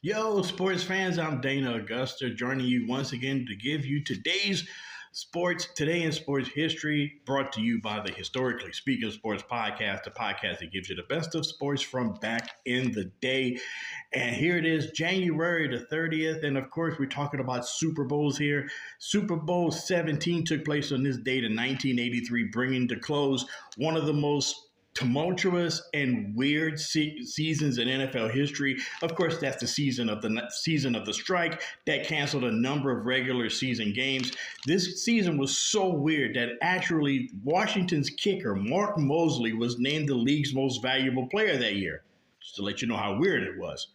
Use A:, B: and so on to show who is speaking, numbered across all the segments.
A: Yo, sports fans, I'm Dana Augusta joining you once again to give you today's sports, today in sports history, brought to you by the Historically Speaking Sports Podcast, the podcast that gives you the best of sports from back in the day. And here it is, January the 30th. And of course, we're talking about Super Bowls here. Super Bowl 17 took place on this date in 1983, bringing to close one of the most tumultuous and weird seasons in NFL history. Of course, that's the season of the strike that canceled a number of regular season games. This season was so weird that actually Washington's kicker, Mark Moseley, was named the league's most valuable player that year. Just to let you know how weird it was.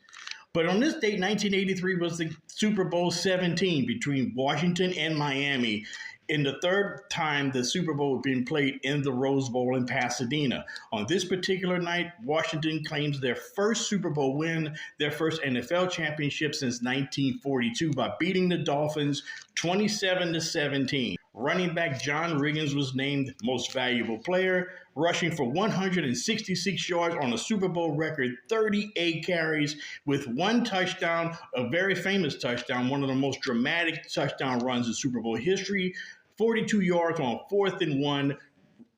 A: But on this date, 1983 was the Super Bowl 17 between Washington and Miami. In the third time the Super Bowl was being played in the Rose Bowl in Pasadena. On this particular night, Washington claims their first Super Bowl win, their first NFL championship since 1942 by beating the Dolphins 27-17. Running back John Riggins was named most valuable player, rushing for 166 yards on a Super Bowl record 38 carries with one touchdown, a very famous touchdown, one of the most dramatic touchdown runs in Super Bowl history. 42 yards on 4th and 1,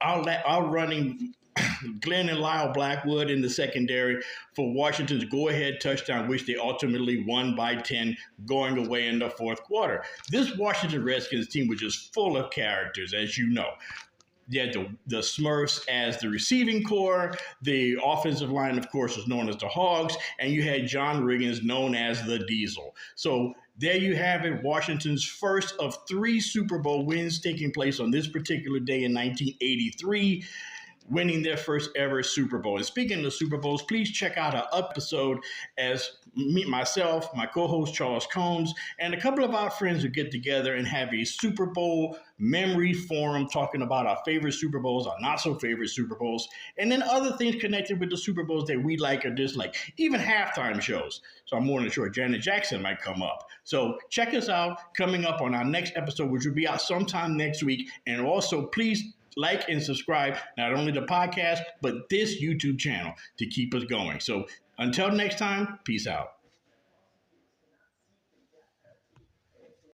A: outrunning Glenn and Lyle Blackwood in the secondary for Washington's go-ahead touchdown, which they ultimately won by 10 going away in the fourth quarter. This Washington Redskins team was just full of characters, as you know. You had the Smurfs as the receiving corps. The offensive line, of course, was known as the Hogs. And you had John Riggins, known as the Diesel. So there you have it, Washington's first of 3 Super Bowl wins taking place on this particular day in 1983. Winning their first ever Super Bowl. And speaking of Super Bowls, please check out our episode as myself, my co-host Charles Combs, and a couple of our friends who get together and have a Super Bowl memory forum talking about our favorite Super Bowls, our not so favorite Super Bowls, and then other things connected with the Super Bowls that we like or dislike, even halftime shows. So I'm more than sure Janet Jackson might come up. So check us out coming up on our next episode, which will be out sometime next week. And also, please like and subscribe, not only the podcast, but this YouTube channel to keep us going. So until next time, peace out.